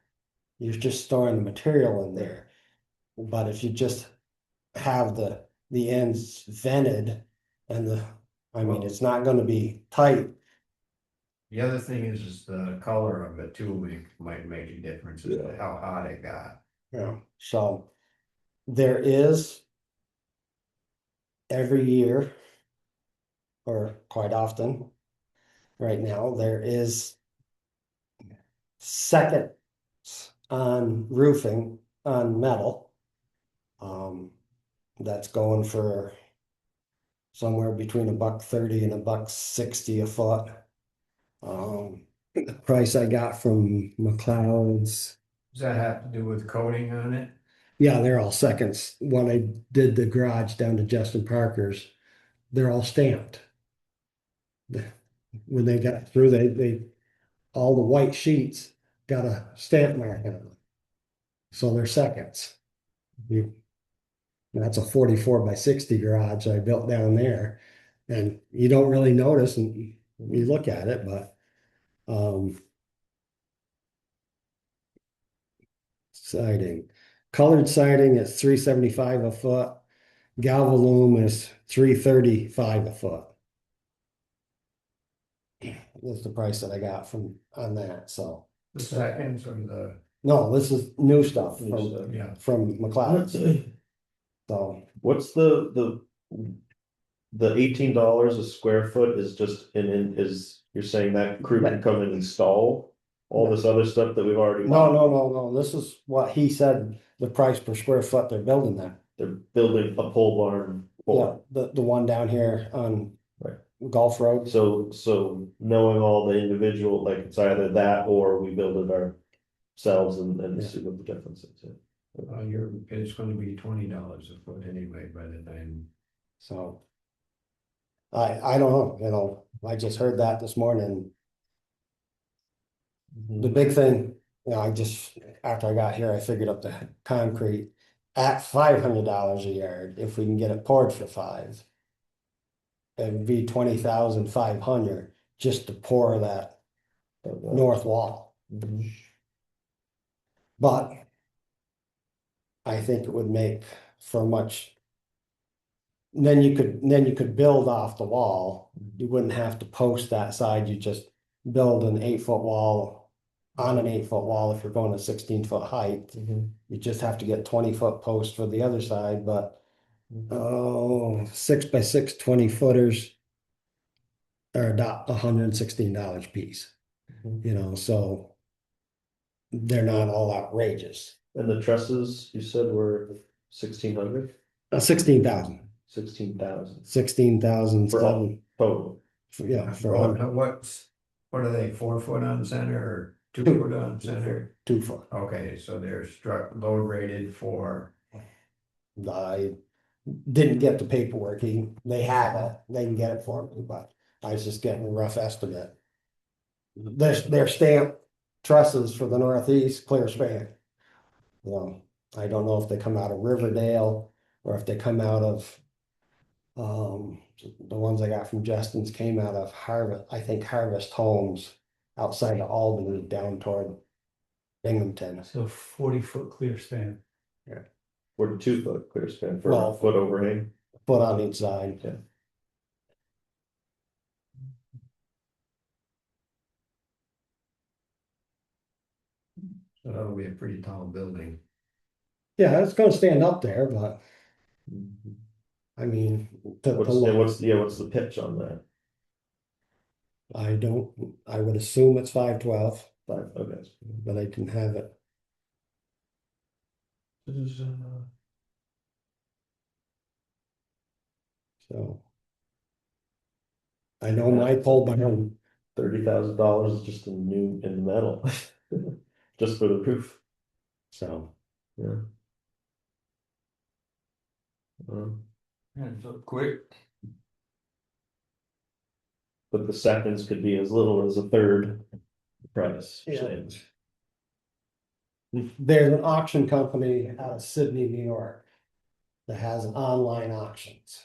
you're just storing the material in there. But if you just have the ends vented and I mean, it's not gonna be tight. The other thing is the color of it too, might make a difference as to how hot it got. Yeah, so there is every year, or quite often, right now, there is second on roofing on metal. That's going for somewhere between $1.30 and $1.60 a foot. The price I got from McLeod's. Does that have to do with coating on it? Yeah, they're all seconds. When I did the garage down to Justin Parker's, they're all stamped. When they got through, they all the white sheets got a stamp mark on them. So they're seconds. That's a 44 by 60 garage I built down there. And you don't really notice and you look at it, but siding. Colored siding is $3.75 a foot. Galvalume is $3.35 a foot. That's the price that I got from on that, so. The seconds or the, No, this is new stuff New stuff. yeah. from McLeod's, so. What's the $18 a square foot is just is, you're saying that crew can come and install all this other stuff that we've already. No, this is what he said, the price per square foot they're building that. They're building a pole barn. Yeah, the one down here on Right. Gulf Road. So knowing all the individual, like it's either that or we build it ourselves and Yeah. see what the difference is. It's gonna be $20 a foot anyway by the time. So. I don't know, I just heard that this morning. The big thing, I just, after I got here, I figured up the concrete at $500 a yard, if we can get it poured for $5. It'd be 20,500 just to pour that north wall. Mhm. But I think it would make for much. Then you could build off the wall. You wouldn't have to post that side. You just build an 8-foot wall on an 8-foot wall if you're going to 16-foot height. Mhm. You just have to get 20-foot posts for the other side, but 6 by 6 20-footers are about $116 a piece. Mhm. So they're not all outrageous. And the trusses you said were 1,600, 16,000. 16,000 16,000 For all. total. yeah, for 100, What are they, 4 foot on center or 2 foot on center? 2 foot. Okay, so they're load rated for, I didn't get the paperwork. They have it. They can get it for me, but I was just getting a rough estimate. They're stamped trusses for the northeast, clear span. I don't know if they come out of Riverdale or if they come out of the ones I got from Justin's came out of Harvest Homes outside of Albany down toward Binghamton. So 40-foot clear span. Or 2 foot clear span for Well, a foot overhang. Foot on each side. Yeah. So that'll be a pretty tall building. Yeah, it's gonna stand up there, but I mean, What's the pitch on that? I would assume it's 512, Okay. but I can have it. So. I know my pole barn, $30,000 just in metal, just for the roof. so Yeah. And so quick. But the seconds could be as little as a third price. Yeah. Say. there's an auction company out of Sydney, New York, that has online auctions.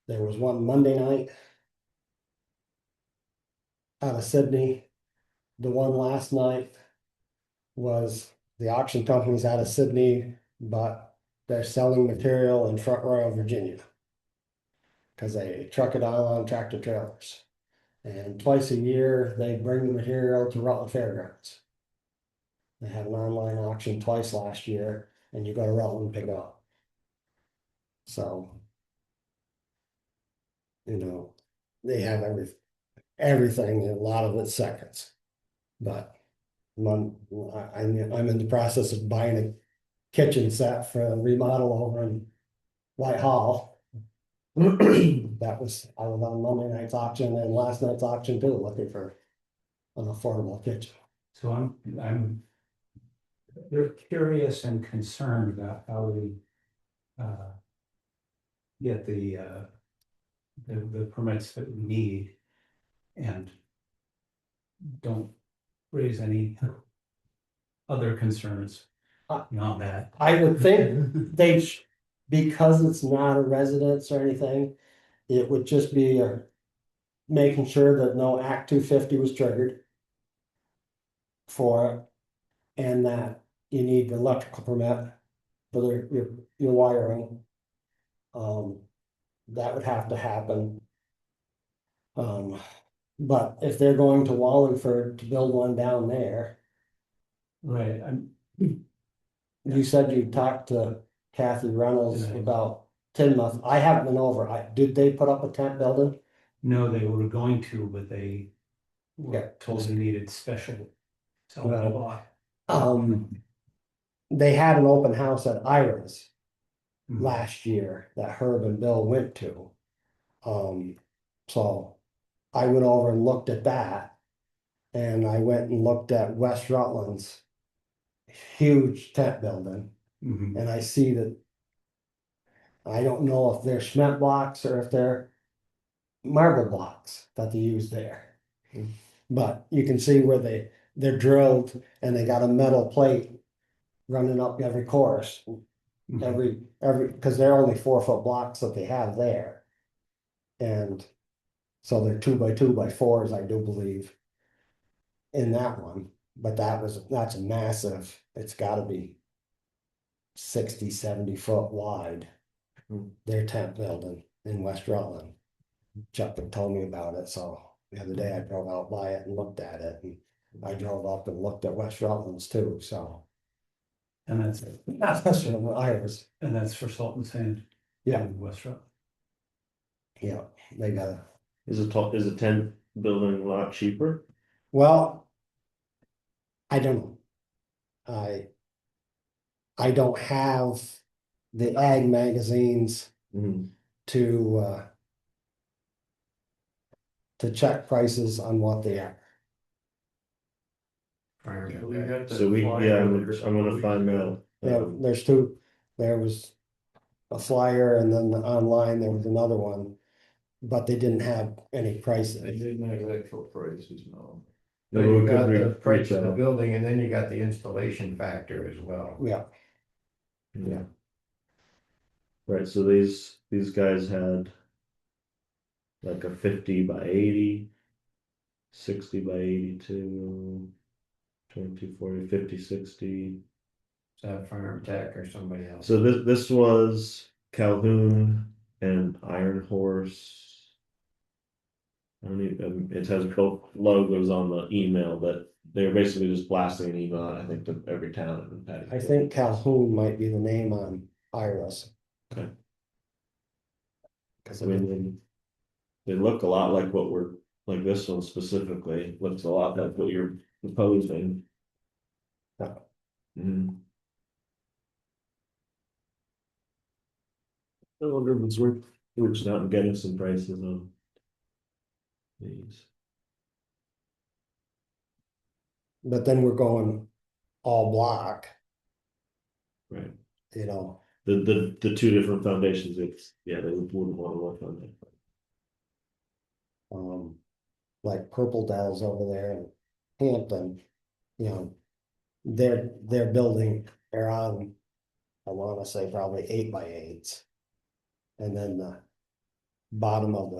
There was one Monday night out of Sydney. The one last night was the auction company's out of Sydney, but they're selling material in Front Royal, Virginia. Cause they truck it on tractor trailers. And twice a year, they bring the material to Rutland Fairgrounds. They had an online auction twice last year, and you go to Rutland and pick it up. So. You know, they have everything, and a lot of it's seconds. But I'm in the process of buying a kitchen set for a remodel over in Whitehall. I was on Monday night's auction and last night's auction too, looking for an affordable kitchen. So they're curious and concerned about how we get the permits that we need and don't raise any other concerns beyond that. I would think because it's not a residence or anything, it would just be making sure that no Act 250 was triggered for it, and that you need the electrical permit for your wiring. That would have to happen. But if they're going to Wallingford to build one down there, Right, you said you talked to Kathy Reynolds Right. about Tinmouth. I haven't been over. Did they put up a tent building? no, they were going to, but they Yeah. were told they needed special. Well, They had an open house at Ira's last year that Herb and Bill went to. So I went over and looked at that. And I went and looked at West Rutland's huge tent building, Mhm. and I see that. I don't know if they're cement blocks or if they're marble blocks that they use there. But you can see where they're drilled and they got a metal plate running up every course. Mhm. Because they're only 4 foot blocks that they have there. And so they're 2x2x4s, I do believe. In that one, but that's a massive, it's gotta be 60-70 foot wide. Their tent building in West Rutland. Chuck had told me about it, so the other day I drove out by it and looked at it, and I drove up and looked at West Rutland's too, so. And That's from Iris. and that's for Salt and Sand. Yeah. In West Rock. Yeah, they got Is a tent building a lot cheaper? well. I don't know. I don't have the ag magazines Mhm. to check prices on what they are. So I'm gonna find out. There's two, there was a flyer and then online there was another one, but they didn't have any prices. They didn't have actual prices, no. So Maybe we you could got the reach price of the out. building and then you got the installation factor as well. Yeah, Yeah. Right, so these guys had like a 50x80, 60x82, 20, 40, 50, 60. Is that Farm Tech or somebody else? So this was Calhoun and Iron Horse. I don't even, it has both logos on the email, but they were basically just blasting an email, I think, to every town in Patty. I think Calhoun might be the name on Iris. Okay. Cause I mean, they look a lot like what we're, like this one specifically, looks a lot like what you're proposing. Yeah. Mhm. I wonder if it's worth reaching out and getting some prices on these. but then we're going all block, Right, you know, the two different foundations, it's, yeah, they wouldn't want to work on that. like Purple Dells over there in Hampton, you know. Their building, they're on, I wanna say probably 8x8s. And then the bottom of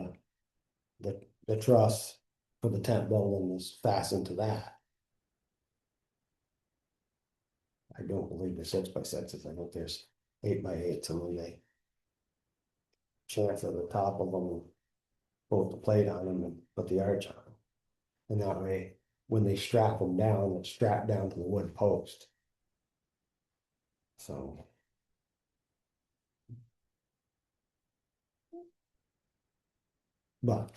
the truss for the tent building is fastened to that. I don't believe they're 6x6s, I think there's 8x8s, and then they chamfer the top of them, and put the plate on them and put the arch on them. And that way, when they strap them down, it's strapped down to the wood post. So. But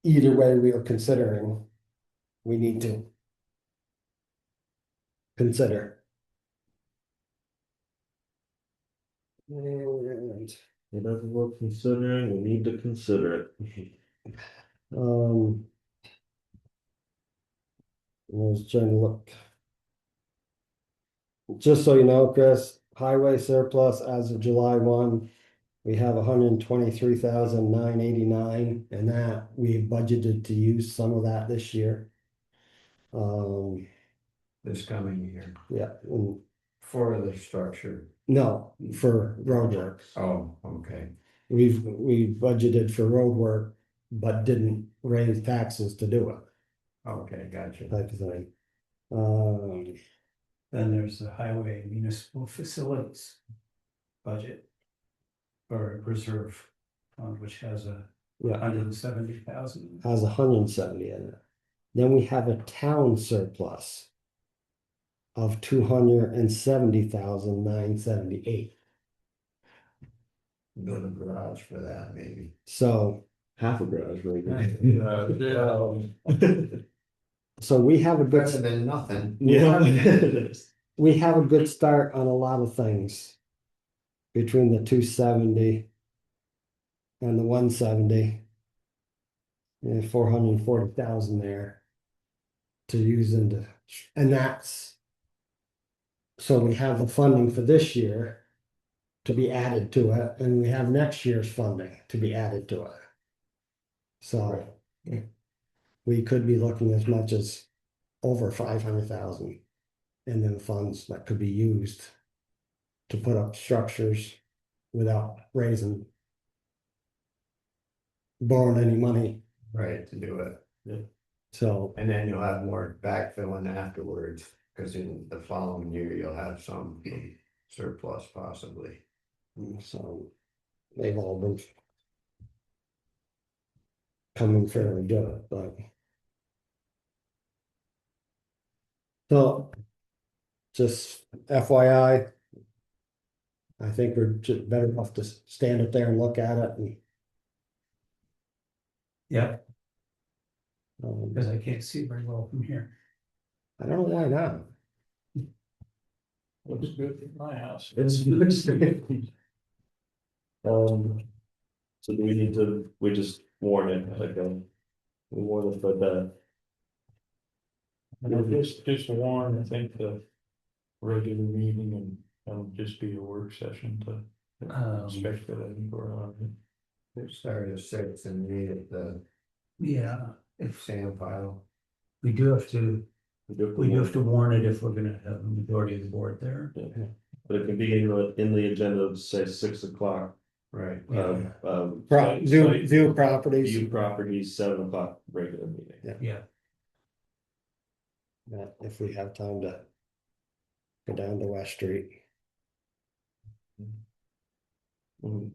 either way, we are considering, we need to consider. And, Whatever we're considering, we need to consider it. um. I was trying to look. Just so you know, Chris, highway surplus as of July 1, we have 123,989, and that we budgeted to use some of that this year. This coming year Yeah, for the structure. no, for road work. Oh, okay. We budgeted for road work, but didn't raise taxes to do it, Okay, gotcha. type of thing. Then there's the highway municipal facilities budget. Or reserve fund, which has a Yeah, 170,000. has 170 in it. Then we have a town surplus of 270,978. Build a garage for that, maybe. So, Half a garage, maybe. so we have a Better good, than nothing. Yeah. we have a good start on a lot of things. Between the 270 and the 170. And 440,000 there. To use into, and that's. So we have the funding for this year. To be added to it, and we have next year's funding to be added to it. So. We could be looking as much as over 500,000. In the funds that could be used. To put up structures without raising. Borrowing any money, Right, to do it. so, And then you'll have more backfilling afterwards, because in the following year, you'll have some surplus possibly. so. They've all been. Coming fairly good, but. So. Just FYI. I think we're just better off to stand up there and look at it and. Yeah, um, because I can't see very well from here. I don't know why not. Looks good in my house. It's. So do we need to, we just warn it, like, we warn it, but, Just warn, I think the regular meeting and just be a work session to. Expect that I think we're on. It started at 6 and meet at the Yeah, if sand pile. we do have to warn it if we're gonna have the majority of the board there. But it can be in the agenda of say 6 o'clock. Right. View properties. View properties, 7 o'clock regular meeting. Yeah, Yeah, if we have time to. Go down to West Street, Mhm.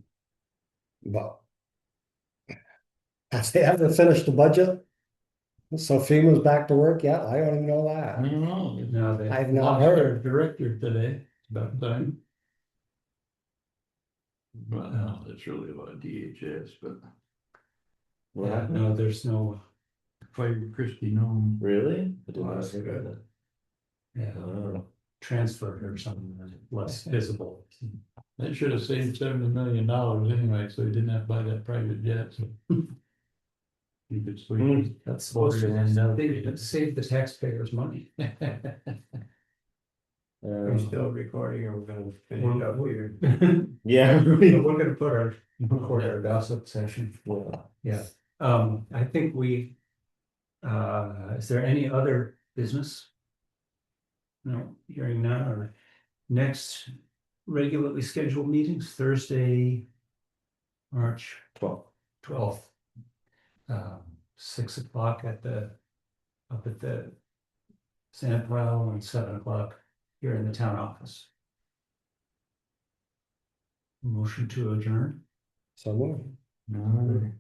but. Have they ever finished the budget? So FEMA's back to work yet? I don't even know I that. don't know. No, they, I've not Lost their heard. director today, it's about time. Well, it's really about DHS, but What yeah, happened? no, there's no, fired Christie Nome. Really? I did Oh, not that's hear about good. that. yeah, Oh. transfer or something less visible. They should have saved $70 million anyway, so he didn't have to buy that private jet, so. You could sleep. That's supposed to End up- save the taxpayers money. Are we still recording or we're gonna finish up here? Yeah. We're gonna put our, record our gossip session. Yeah, I think we, is there any other business? No, hearing none, or next regularly scheduled meetings, Thursday, March 12th. 6 o'clock up at the Sand Pile, and 7 o'clock here in the town office. Motion to adjourn. So. No.